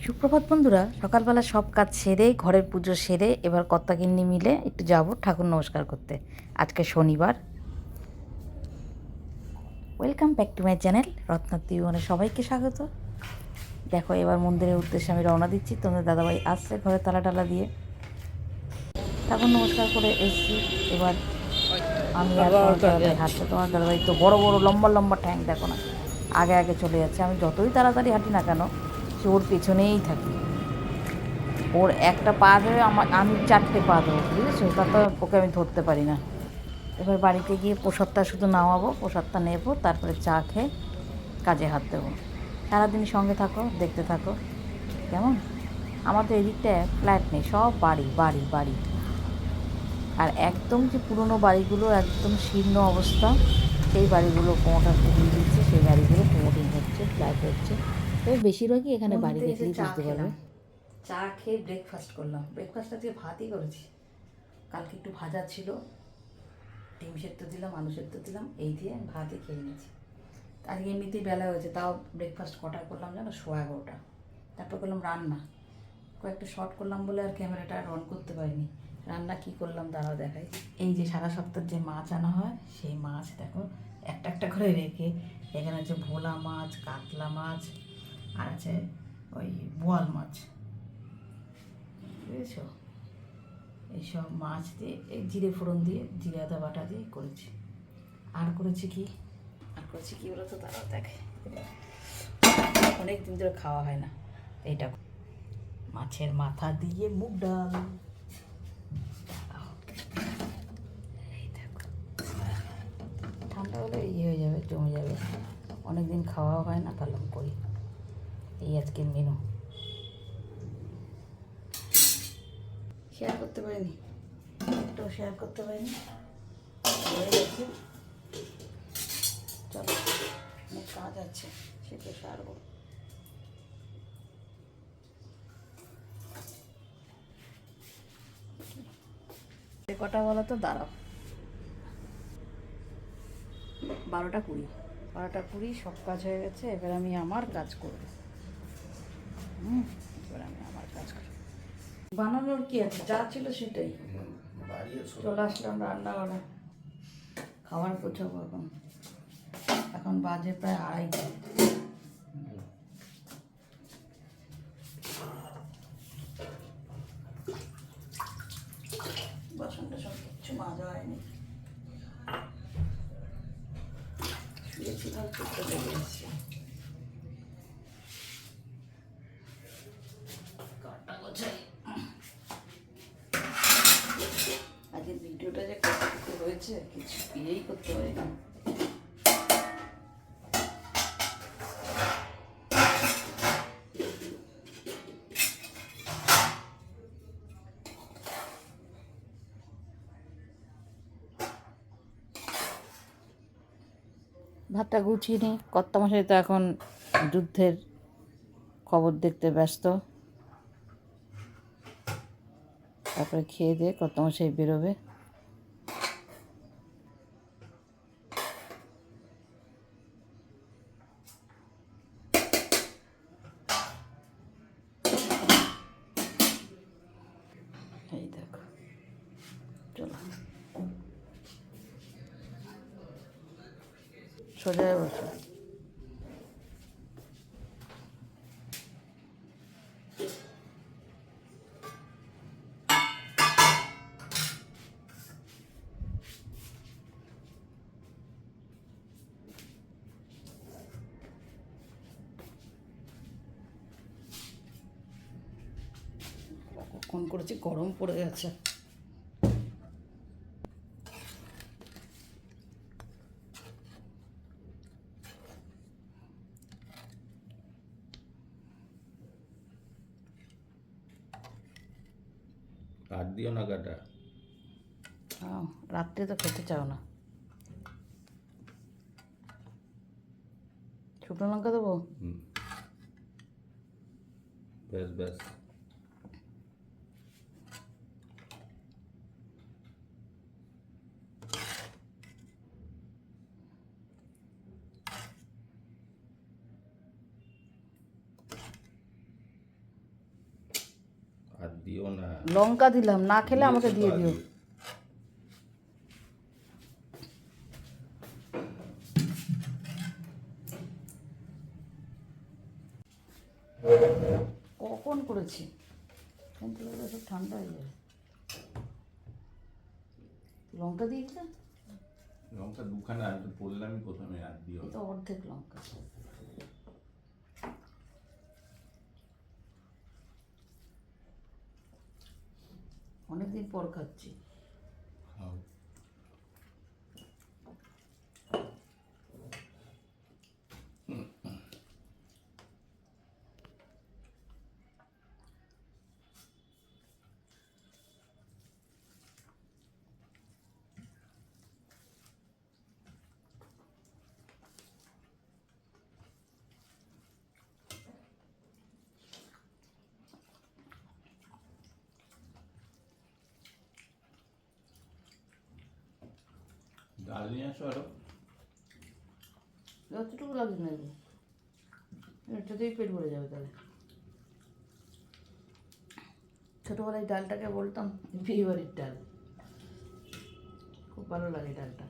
সুপ্রভাত বন্ধুরা, সকালবেলা সব কাজ সেরে ঘরের পুজো সেরে এবার কর্তাগিন্নি মিলে একটু যাব ঠাকুর নমস্কার করতে। আজকে শনিবার। Welcome back to my channel Ratnatri জীবনে সবাইকে স্বাগত। দেখো এবার মন্দিরের উদ্দেশ্যে আমি রওনা দিচ্ছি। তোমাদের দাদাভাই আসছে ঘরে তালা টালা দিয়ে। ঠাকুর নমস্কার করে এসছি। এবার আমি আর তোমার দাদাভাই হাঁটছে। তোমার দাদাভাই তো বড় বড় লম্বা লম্বা ঠ্যাং দেখো না, আগে আগে চলে যাচ্ছে। আমি যতই তাড়াতাড়ি হাঁটি না কেন, সে ওর পেছনেই থাকি। ওর একটা পা ধরে আমি 4টে পা দেবো, বুঝেছো? তারপর ওকে আমি ধরতে পারি না। এবার বাড়িতে গিয়ে প্রসাদটা শুধু নামাবো, প্রসাদটা নেবো, তারপরে চা খেয়ে কাজে হাত দেবো। সারাদিন সঙ্গে থাকো, দেখতে থাকো। কেমন? আমাদের এদিকটায় ফ্ল্যাট নেই, সব বাড়ি বাড়ি বাড়ি। আর একদম যে পুরনো বাড়িগুলো একদম শীর্ণ অবস্থা, সেই বাড়িগুলো প্রমোটার দিয়ে দিচ্ছে, সেই বাড়িগুলো প্রমোটিং হচ্ছে, ফ্ল্যাট হচ্ছে। তবে বেশিরভাগই এখানে বাড়ি দেখলেই বুঝতে পারবে। চা খেয়ে ব্রেকফাস্ট করলাম। ব্রেকফাস্ট আজকে ভাতই করেছি। কালকে একটু ভাজা ছিল, ডিম সেদ্ধ দিলাম, আলু সেদ্ধ দিলাম, এই দিয়ে ভাতই খেয়ে নিয়েছি। আজকে এমনিতেই বেলা হয়েছে, তাও ব্রেকফাস্ট কটা করলাম জানো? 11:15। তারপর করলাম রান্না, কয়েকটা শর্ট করলাম বলে আর ক্যামেরাটা আর অন করতে পারিনি। রান্না কি করলাম দাঁড়াও দেখাই। এই যে সারা সপ্তাহের যে মাছ আনা হয়, সেই মাছ দেখো একটা একটা করে রেখে, এখানে আছে ভোলা মাছ, কাতলা মাছ, আর আছে ওই বোয়াল মাছ, বুঝেছো? এইসব মাছ দিয়ে এই জিরে ফোড়ন দিয়ে, জিরে আদা বাটা দিয়ে করেছি। আর করেছি কি বলো তো, তারাও দেখে। অনেক দিন ধরে খাওয়া হয় না এইটা, মাছের মাথা দিয়ে মুগ ডাল। এই দেখো, ঠান্ডা হলে হয়ে যাবে, জমে যাবে। অনেক দিন খাওয়াও হয় না, তাহলে করি। এই আজকের মেনু শেয়ার করতে পারিনি, একটাও শেয়ার করতে পারিনি। হয়ে গেছে, চলো অনেক কাজ আছে, সেটা সারবো। কটা বলো তো, দাঁড়াও। 12টা 20, 12টা 20 সব কাজ হয়ে গেছে। এবার আমি আমার কাজ করব। এবার আমি আমার কাজ করব। বানানোর কি আছে, যা ছিল সেটাই। চলে আসলাম রান্নাঘরে, খাবার গোছাবো। এখন বাজে প্রায় 2:30। বাসন টাসন কিচ্ছু মাজা হয়নি, শুয়েছিলাম, চুপটা লেগে এসেছি। কাটা গোছাই। আজকের ভিডিওটা যে কতটুকু হয়েছে কিছু ইয়েই করতে পারি না। ভাতটা গুছিয়ে নিই। কর্তামশাই তো এখন যুদ্ধের খবর দেখতে ব্যস্ত। তারপরে খেয়ে দিয়ে কর্তামশাই বেরোবে। এই দেখো, চলো সোজা বসো। কখন করেছি, গরম পড়ে গেছে। কাট দিও না কাটা। রাত্রে তো খেতে চাও না। শুকনো লঙ্কা দেবো? ব্যাস ব্যাস। দিও না। লঙ্কা দিলাম, না খেলে আমাকে দিয়ে দিও। কখন করেছি, সব ঠান্ডা হয়ে যায়। লঙ্কা দিয়ে দিলাম, লঙ্কা দুখানা আর বললামই প্রথমে, আর দিও তো অর্ধেক লঙ্কা। অনেকদিন পর খাচ্ছি। খাও। ডাল নিয়ে আসো আরো। যতটুকু লাগবে না, এটাতেই পেট ভরে যাবে তাহলে। ছোটোবেলায় ডালটাকে বলতাম বিয়েবাড়ির ডাল, খুব ভালো লাগে ডালটা।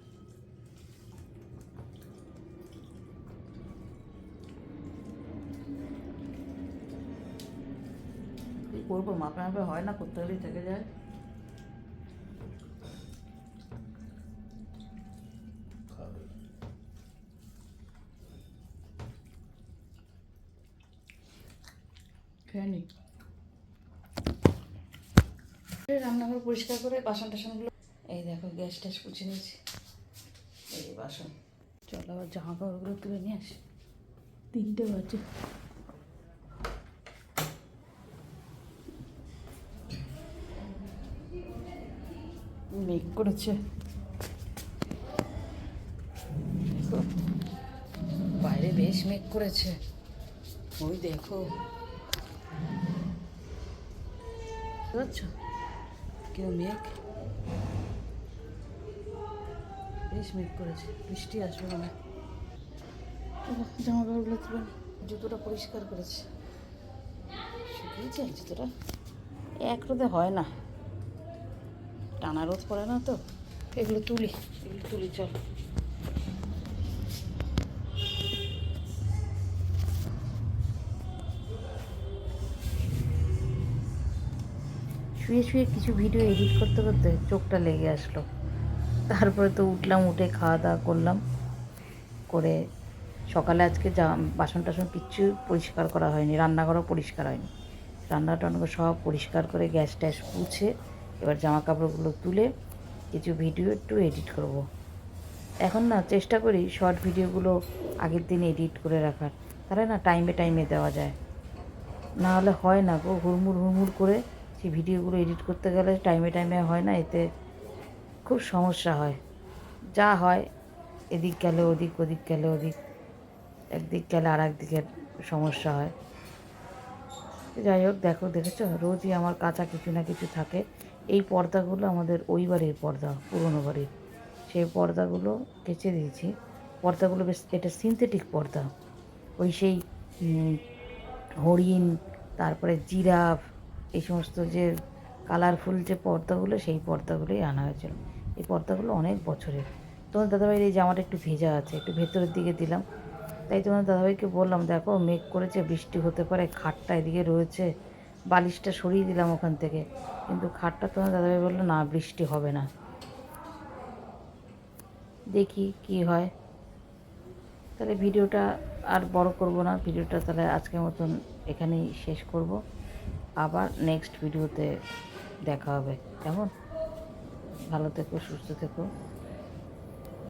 কি করবো, মাপে মাপে হয় না, করতে গেলেই থেকে যায়। খাবে। খেয়ে নি। রান্নাঘর পরিষ্কার করে বাসন টাসনগুলো, এই দেখো গ্যাস ট্যাস পুছে নিয়েছি, এই বাসন। চল আবার জামা কাপড়গুলো তুলে নিয়ে আসি, 3টে বাজে। মেঘ করেছে, দেখো বাইরে বেশ মেঘ করেছে, ওই দেখো, বুঝছো কেউ মেঘ, বেশ মেঘ করেছে, বৃষ্টি আসবে মনে হয়। জামা কাপড়গুলো তুলে জুতোটা পরিষ্কার করেছে, শুকিয়েছে জুতোটা, এক রোদে হয় না, টানা রোদ পড়ে না তো। এগুলো তুলি, চল। শুয়ে শুয়ে কিছু ভিডিও এডিট করতে করতে চোখটা লেগে আসলো, তারপরে তো উঠলাম, উঠে খাওয়া দাওয়া করলাম, করে সকালে আজকে বাসন টাসন কিচ্ছু পরিষ্কার করা হয়নি, রান্নাঘরও পরিষ্কার হয়নি, রান্না টান্না সব পরিষ্কার করে গ্যাস ট্যাস পুছে এবার জামা কাপড়গুলো তুলে কিছু ভিডিও একটু এডিট করব। এখন না চেষ্টা করি শর্ট ভিডিওগুলো আগের দিন এডিট করে রাখার, তাহলে না টাইমে দেওয়া যায়, না হলে হয় না গো, হুড়মুড় করে সেই ভিডিওগুলো এডিট করতে গেলে টাইমে হয় না, এতে খুব সমস্যা হয়। যা হয় এদিক গেলে ওদিক, ওদিক গেলে ওদিক, একদিক গেলে আর একদিকের সমস্যা হয়। যাই হোক, দেখেছো রোজই আমার কাঁচা কিছু না কিছু থাকে। এই পর্দাগুলো আমাদের ওই বাড়ির পর্দা, পুরনো বাড়ির, সেই পর্দাগুলো কেচে দিয়েছি। পর্দাগুলো বেশ, এটা সিনথেটিক পর্দা, ওই সেই হরিণ, তারপরে জিরাফ, এই সমস্ত যে কালারফুল যে পর্দাগুলো, সেই পর্দাগুলোই আনা হয়েছিল। এই পর্দাগুলো অনেক বছরের। তোমার দাদাভাইয়ের এই জামাটা একটু ভেজা আছে, একটু ভেতরের দিকে দিলাম, তাই তোমার দাদাভাইকে বললাম দেখো মেঘ করেছে, বৃষ্টি হতে পারে, খাটটা এদিকে রয়েছে, বালিশটা সরিয়ে দিলাম ওখান থেকে, কিন্তু খাটটা তোমার দাদাভাই বললো না বৃষ্টি হবে না। দেখি কি হয়। তাহলে ভিডিওটা আর বড় করব না, ভিডিওটা তাহলে আজকের মতন এখানেই শেষ করব, আবার নেক্সট ভিডিওতে দেখা হবে। কেমন? ভালো থেকো, সুস্থ থেকো।